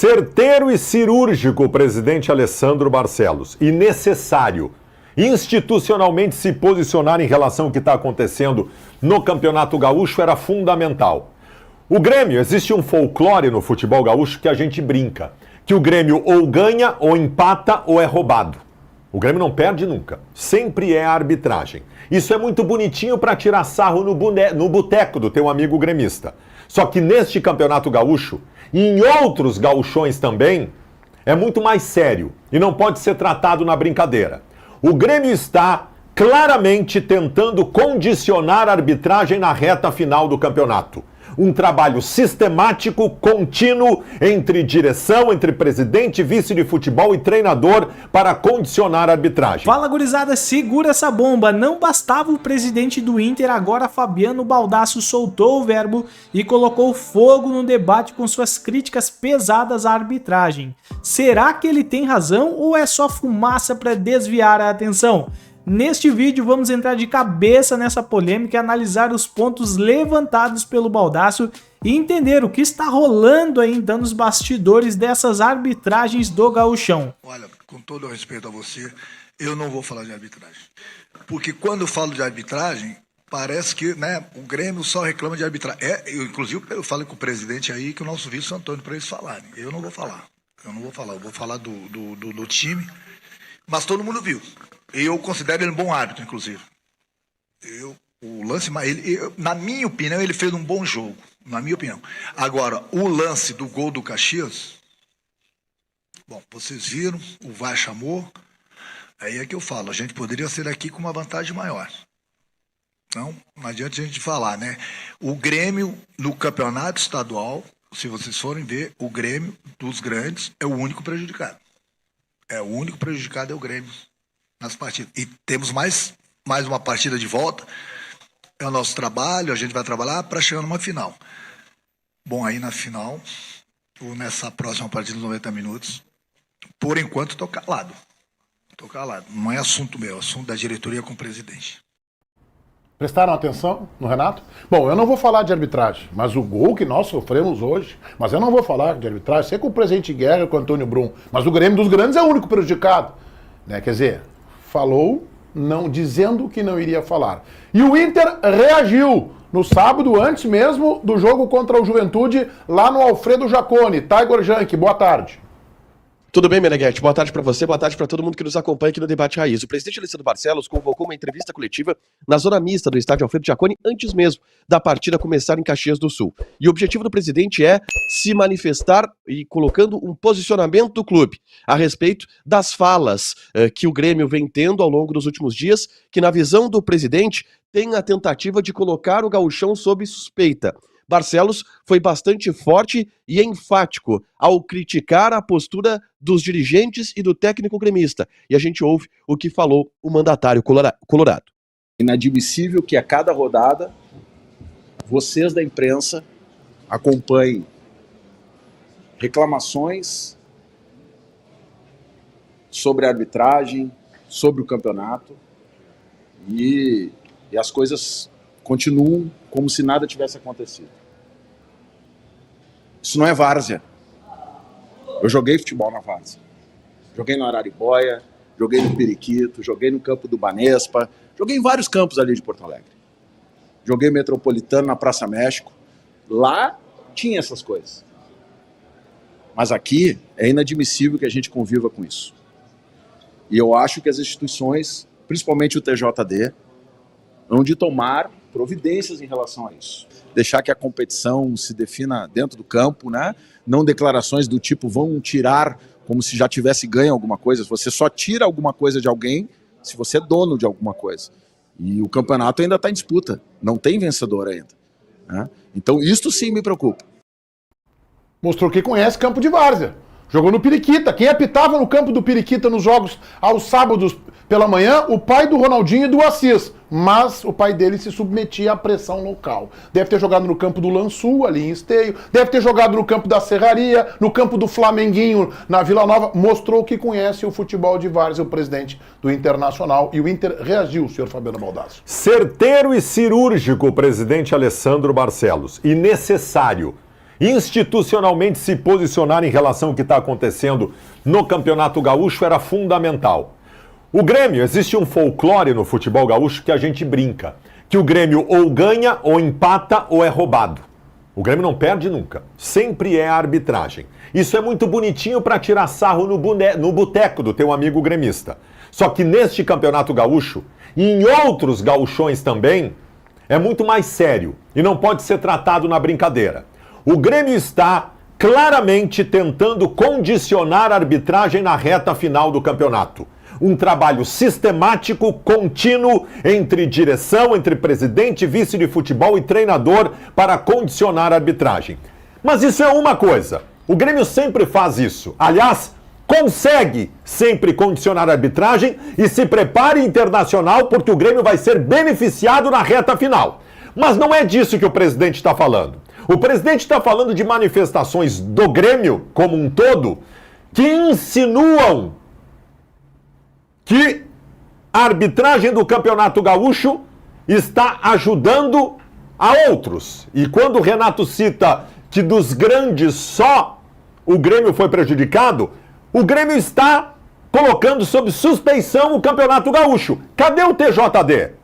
Certeiro e cirúrgico o presidente Alessandro Barcelos, e necessário institucionalmente se posicionar em relação ao que está acontecendo no Campeonato Gaúcho era fundamental. O Grêmio, existe um folclore no futebol gaúcho que a gente brinca, que o Grêmio ou ganha, ou empata, ou é roubado. O Grêmio não perde nunca, sempre é a arbitragem. Isso é muito bonitinho para tirar sarro no boteco do teu amigo gremista. Só que neste Campeonato Gaúcho, e em outros gauchões também, é muito mais sério e não pode ser tratado na brincadeira. O Grêmio está claramente tentando condicionar a arbitragem na reta final do campeonato. Um trabalho sistemático, contínuo, entre direção, entre presidente, vice de futebol e treinador para condicionar a arbitragem. Fala, gurizada, segura essa bomba. Não bastava o presidente do Inter, agora Fabiano Baldasso soltou o verbo e colocou fogo no debate com suas críticas pesadas à arbitragem. Será que ele tem razão ou é só fumaça para desviar a atenção? Neste vídeo vamos entrar de cabeça nessa polêmica e analisar os pontos levantados pelo Baldasso e entender o que está rolando ainda nos bastidores dessas arbitragens do gauchão. Olha, com todo o respeito a você, eu não vou falar de arbitragem. Porque quando eu falo de arbitragem, parece que, né, o Grêmio só reclama de arbitragem. Inclusive eu falo com o presidente aí, que o nosso vice Antônio, para eles falarem. Eu não vou falar. Eu vou falar do time, mas todo mundo viu. Eu considero ele um bom árbitro, inclusive. Na minha opinião, ele fez um bom jogo. Na minha opinião. Agora, o lance do gol do Caxias, bom, vocês viram, o VAR chamou, aí é que eu falo, a gente poderia ser aqui com uma vantagem maior. Então, não adianta a gente falar, né? O Grêmio, no campeonato estadual, se vocês forem ver, o Grêmio dos grandes é o único prejudicado. O único prejudicado é o Grêmio nas partidas. E temos mais uma partida de volta. É o nosso trabalho, a gente vai trabalhar para chegar numa final. Bom, aí na final, ou nessa próxima partida de 90 minutos, por enquanto estou calado. Estou calado. Não é assunto meu, é assunto da diretoria com o presidente. Prestaram atenção no Renato? Bom, eu não vou falar de arbitragem, mas o gol que nós sofremos hoje, mas eu não vou falar de arbitragem, sei com o presidente Guerra e com o Antônio Brum, mas o Grêmio dos grandes é o único prejudicado, né? Quer dizer, falou não dizendo que não iria falar. E o Inter reagiu no sábado, antes mesmo do jogo contra o Juventude, lá no Alfredo Jaconi. Tiger Junk, boa tarde. Tudo bem, Meneghete? Boa tarde para você, boa tarde para todo mundo que nos acompanha aqui no Debate Raiz. O presidente Alessandro Barcelos convocou uma entrevista coletiva na zona mista do estádio Alfredo Jaconi antes mesmo da partida começar em Caxias do Sul. E o objetivo do presidente é se manifestar e colocando um posicionamento do clube a respeito das falas que o Grêmio vem tendo ao longo dos últimos dias, que na visão do presidente tem a tentativa de colocar o gauchão sob suspeita. Barcelos foi bastante forte e enfático ao criticar a postura dos dirigentes e do técnico gremista. E a gente ouve o que falou o mandatário colorado. Inadmissível que a cada rodada vocês da imprensa acompanhem reclamações sobre a arbitragem, sobre o campeonato e as coisas continuam como se nada tivesse acontecido. Isso não é várzea. Eu joguei futebol na várzea. Joguei no Araribóia, joguei no Periquito, joguei no campo do Banespa, joguei em vários campos ali de Porto Alegre. Joguei Metropolitano na Praça México. Lá tinha essas coisas. Mas aqui é inadmissível que a gente conviva com isso. E eu acho que as instituições, principalmente o TJD, vão de tomar providências em relação a isso. Deixar que a competição se defina dentro do campo, né? Não declarações do tipo vão tirar como se já tivesse ganho alguma coisa. Você só tira alguma coisa de alguém se você é dono de alguma coisa. E o campeonato ainda está em disputa. Não tem vencedor ainda, né? Então isso sim me preocupa. Mostrou que conhece campo de várzea. Jogou no Periquita. Quem apitava no campo do Periquita nos jogos aos sábados pela manhã? O pai do Ronaldinho e do Assis. Mas o pai dele se submetia à pressão local. Deve ter jogado no campo do Lançul, ali em Esteio. Deve ter jogado no campo da Serraria, no campo do Flamenguinho, na Vila Nova. Mostrou que conhece o futebol de várzea, o presidente do Internacional. E o Inter reagiu, senhor Fabiano Baldasso. Certeiro e cirúrgico o presidente Alessandro Barcelos. E necessário institucionalmente se posicionar em relação ao que está acontecendo no Campeonato Gaúcho era fundamental. O Grêmio, existe um folclore no futebol gaúcho que a gente brinca, que o Grêmio ou ganha, ou empata, ou é roubado. O Grêmio não perde nunca, sempre é a arbitragem. Isso é muito bonitinho para tirar sarro no boteco do teu amigo gremista. Só que neste Campeonato Gaúcho, e em outros gauchões também, é muito mais sério e não pode ser tratado na brincadeira. O Grêmio está claramente tentando condicionar a arbitragem na reta final do campeonato. Um trabalho sistemático, contínuo, entre direção, entre presidente, vice de futebol e treinador para condicionar a arbitragem. Mas isso é uma coisa. O Grêmio sempre faz isso. Aliás, consegue sempre condicionar a arbitragem e se prepare internacional porque o Grêmio vai ser beneficiado na reta final. Mas não é disso que o presidente está falando. O presidente está falando de manifestações do Grêmio como um todo que insinuam que a arbitragem do Campeonato Gaúcho está ajudando a outros. E quando o Renato cita que dos grandes só o Grêmio foi prejudicado, o Grêmio está colocando sob suspeição o Campeonato Gaúcho. Cadê o TJD?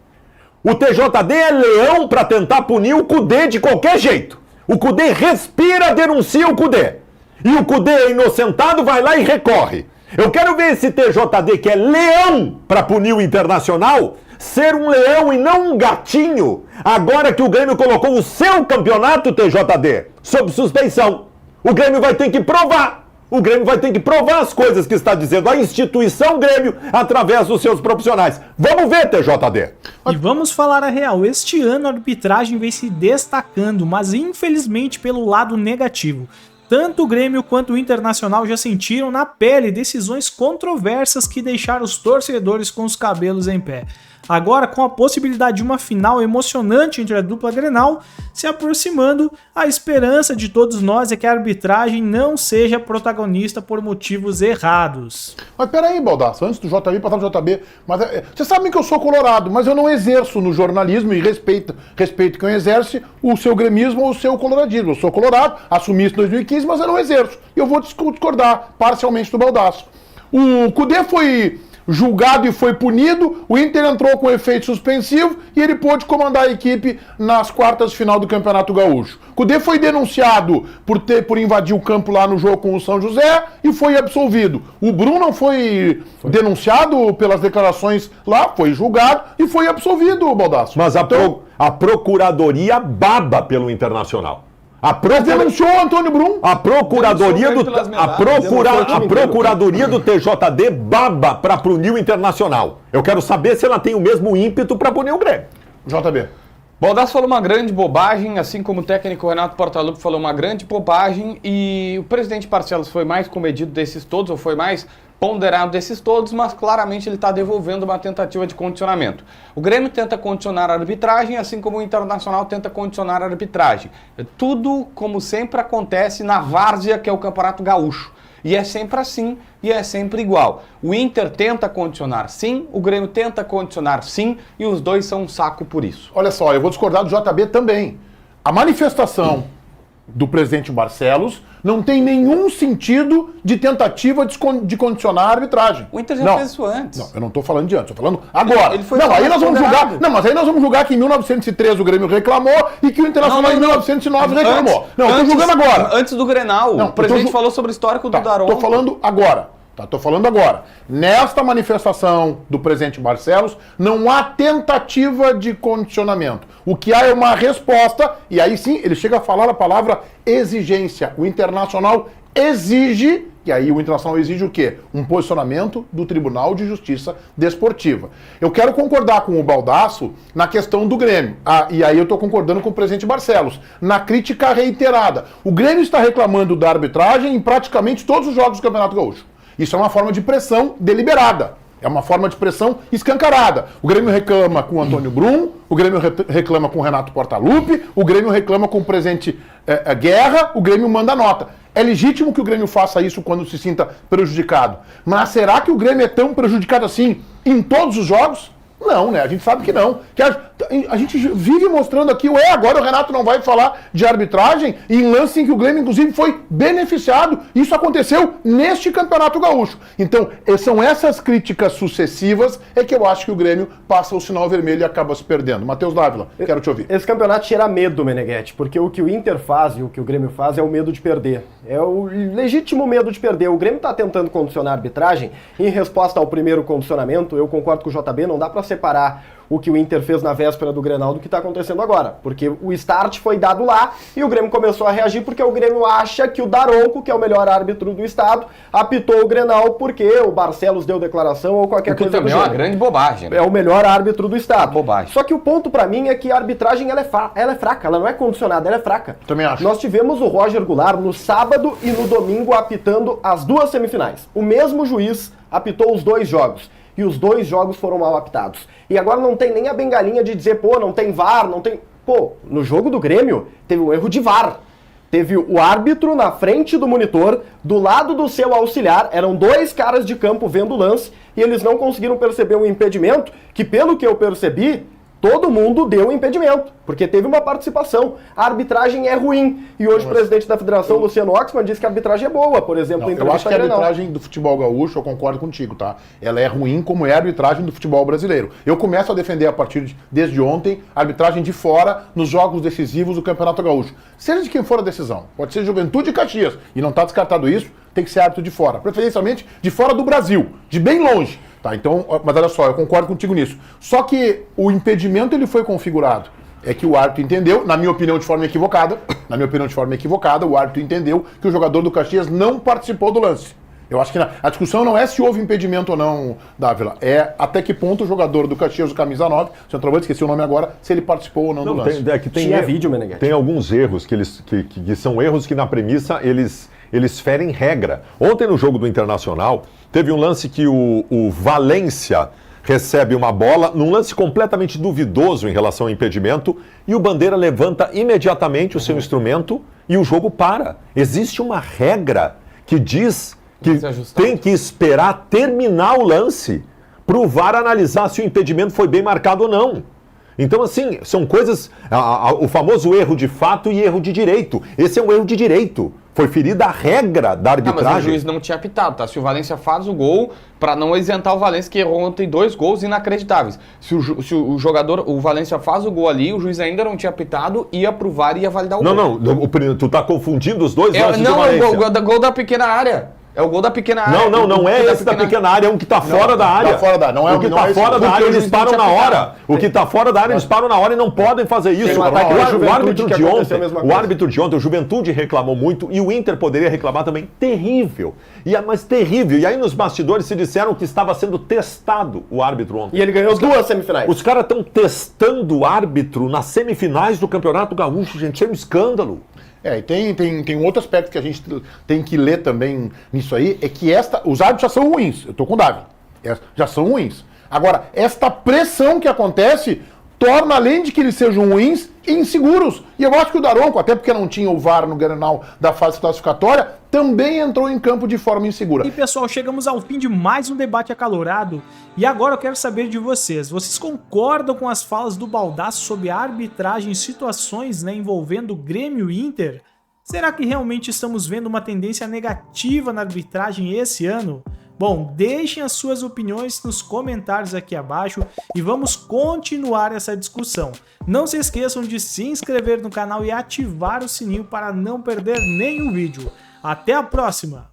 O TJD é leão para tentar punir o Cudê de qualquer jeito. O Cudê respira, denuncia o Cudê. E o Cudê é inocentado, vai lá e recorre. Eu quero ver esse TJD, que é leão para punir o Internacional, ser um leão e não um gatinho, agora que o Grêmio colocou o seu campeonato, TJD, sob suspeição. O Grêmio vai ter que provar. O Grêmio vai ter que provar as coisas que está dizendo a instituição Grêmio através dos seus profissionais. Vamos ver, TJD. E vamos falar a real. Este ano a arbitragem vem se destacando, mas infelizmente pelo lado negativo. Tanto o Grêmio quanto o Internacional já sentiram na pele decisões controversas que deixaram os torcedores com os cabelos em pé. Agora, com a possibilidade de uma final emocionante entre a dupla Grenal se aproximando, a esperança de todos nós é que a arbitragem não seja protagonista por motivos errados. Mas peraí, Baldasso, antes do JB passar pro JB, mas vocês sabem que eu sou colorado, mas eu não exerço no jornalismo e respeito quem exerce o seu gremismo ou o seu coloradismo. Eu sou colorado, assumi isso em 2015, mas eu não exerço. E eu vou discordar parcialmente do Baldasso. O Cudê foi julgado e foi punido, o Inter entrou com efeito suspensivo e ele pôde comandar a equipe nas quartas de final do Campeonato Gaúcho. Cudê foi denunciado por invadir o campo lá no jogo com o São José e foi absolvido. O Bruno não foi denunciado pelas declarações lá, foi julgado e foi absolvido, Baldasso. Mas a Procuradoria baba pelo Internacional. Denunciou o Antônio Brum. A Procuradoria do TJD baba para punir o Internacional. Eu quero saber se ela tem o mesmo ímpeto para punir o Grêmio. JB. Baldasso falou uma grande bobagem, assim como o técnico Renato Portaluppi falou uma grande bobagem, e o presidente Barcelos foi mais comedido desses todos, ou foi mais ponderado desses todos, mas claramente ele está devolvendo uma tentativa de condicionamento. O Grêmio tenta condicionar a arbitragem, assim como o Internacional tenta condicionar a arbitragem. Tudo, como sempre, acontece na várzea, que é o Campeonato Gaúcho. E é sempre assim, e é sempre igual. O Inter tenta condicionar sim, o Grêmio tenta condicionar sim, e os dois são um saco por isso. Olha só, eu vou discordar do JB também. A manifestação do presidente Barcelos não tem nenhum sentido de tentativa de condicionar a arbitragem. O Inter já fez isso antes. Não, eu não estou falando de antes, estou falando agora. Ele foi não, aí nós vamos julgar. Não, mas aí nós vamos julgar que em 1913 o Grêmio reclamou e que o Internacional em 1909 reclamou. Não, eu estou julgando agora. Antes do Grenal, o presidente falou sobre o histórico do Daronco. Estou falando agora. Estou falando agora. Nesta manifestação do presidente Barcelos, não há tentativa de condicionamento. O que há é uma resposta, e aí sim, ele chega a falar a palavra exigência. O Internacional exige, e aí o Internacional exige o quê? Um posicionamento do Tribunal de Justiça Desportiva. Eu quero concordar com o Baldasso na questão do Grêmio. E aí eu estou concordando com o presidente Barcelos. Na crítica reiterada. O Grêmio está reclamando da arbitragem em praticamente todos os jogos do Campeonato Gaúcho. Isso é uma forma de pressão deliberada. É uma forma de pressão escancarada. O Grêmio reclama com o Antônio Brum, o Grêmio reclama com o Renato Portaluppi, o Grêmio reclama com o presidente Guerra, o Grêmio manda nota. É legítimo que o Grêmio faça isso quando se sinta prejudicado. Mas será que o Grêmio é tão prejudicado assim em todos os jogos? Não, né? A gente sabe que não. Que a gente vive mostrando aqui, agora o Renato não vai falar de arbitragem em lance em que o Grêmio, inclusive, foi beneficiado. Isso aconteceu neste Campeonato Gaúcho. Então, são essas críticas sucessivas que eu acho que o Grêmio passa o sinal vermelho e acaba se perdendo. Matheus Dávila, quero te ouvir. Esse campeonato cheira medo, Meneghetti, porque o que o Inter faz e o que o Grêmio faz é o medo de perder. É o legítimo medo de perder. O Grêmio está tentando condicionar a arbitragem. Em resposta ao primeiro condicionamento, eu concordo com o JB, não dá para separar o que o Inter fez na véspera do Grenal do que está acontecendo agora. Porque o start foi dado lá e o Grêmio começou a reagir porque o Grêmio acha que o Daronco, que é o melhor árbitro do estado, apitou o Grenal porque o Barcelos deu declaração ou qualquer coisa do também é gênero. uma grande bobagem. Né? É o melhor árbitro do estado. Bobagem. Só que o ponto pra mim é que a arbitragem ela é fraca, ela não é condicionada, ela é fraca. Também acho. Nós tivemos o Roger Goulart no sábado e no domingo apitando as duas semifinais. O mesmo juiz apitou os 2 jogos. E os 2 jogos foram mal apitados. E agora não tem nem a bengalinha de dizer, pô, não tem VAR, não tem... Pô, no jogo do Grêmio teve um erro de VAR. Teve o árbitro na frente do monitor, do lado do seu auxiliar, eram 2 caras de campo vendo o lance, e eles não conseguiram perceber um impedimento, que pelo que eu percebi, todo mundo deu impedimento, porque teve uma participação. A arbitragem é ruim. E hoje o presidente da federação, Luciano Oxman, disse que a arbitragem é boa, por exemplo. Eu acho que a arbitragem do futebol gaúcho, eu concordo contigo, tá? Ela é ruim como é a arbitragem do futebol brasileiro. Eu começo a defender desde ontem, a arbitragem de fora nos jogos decisivos do Campeonato Gaúcho. Seja de quem for a decisão, pode ser Juventude e Caxias, e não está descartado isso, tem que ser árbitro de fora. Preferencialmente de fora do Brasil, de bem longe. Tá, então, mas olha só, eu concordo contigo nisso. Só que o impedimento ele foi configurado. É que o árbitro entendeu, na minha opinião de forma equivocada, o árbitro entendeu que o jogador do Caxias não participou do lance. Eu acho que a discussão não é se houve impedimento ou não, Dávila, é até que ponto o jogador do Caxias, o camisa 9, centroavante, esqueci o nome agora, se ele participou ou não do lance. Tinha vídeo, Meneghetti. Tem alguns erros que são erros que na premissa eles ferem regra. Ontem no jogo do Internacional, teve um lance que o Valência recebe uma bola, num lance completamente duvidoso em relação ao impedimento, e o Bandeira levanta imediatamente o seu instrumento e o jogo para. Existe uma regra que diz que tem que esperar terminar o lance para o VAR analisar se o impedimento foi bem marcado ou não. Então, assim, são coisas... o famoso erro de fato e erro de direito. Esse é um erro de direito. Foi ferida a regra da arbitragem. Mas o juiz não tinha apitado, tá? Se o Valência faz o gol, para não isentar o Valência, que errou ontem 2 gols inacreditáveis. Se o jogador, o Valência faz o gol ali, o juiz ainda não tinha apitado, ia pro VAR e ia validar o gol. Não, tu tá confundindo os dois lances do Valência. Não, é o gol da pequena área. É o gol da pequena área. Não é esse da pequena área, é um que tá fora da área. Tá fora da, não é o que tá fora da área, eles param na hora. O que tá fora da área, eles param na hora e não podem fazer isso. O árbitro de ontem, o Juventude reclamou muito e o Inter poderia reclamar também. Terrível. Mas terrível. E aí nos bastidores se disseram que estava sendo testado o árbitro ontem. E ele ganhou 2 semifinais. Os caras estão testando o árbitro nas semifinais do Campeonato Gaúcho, gente. Isso é um escândalo. E tem um outro aspecto que a gente tem que ler também nisso aí, é que os árbitros já são ruins, eu tô com o Davi, já são ruins. Agora, esta pressão que acontece torna, além de que eles sejam ruins, inseguros. E eu acho que o Daronco, até porque não tinha o VAR no Grenal da fase classificatória, também entrou em campo de forma insegura. E pessoal, chegamos ao fim de mais um debate acalorado. E agora eu quero saber de vocês. Vocês concordam com as falas do Baldasso sobre a arbitragem em situações envolvendo Grêmio e Inter? Será que realmente estamos vendo uma tendência negativa na arbitragem esse ano? Bom, deixem as suas opiniões nos comentários aqui abaixo e vamos continuar essa discussão. Não se esqueçam de se inscrever no canal e ativar o sininho para não perder nenhum vídeo. Até a próxima!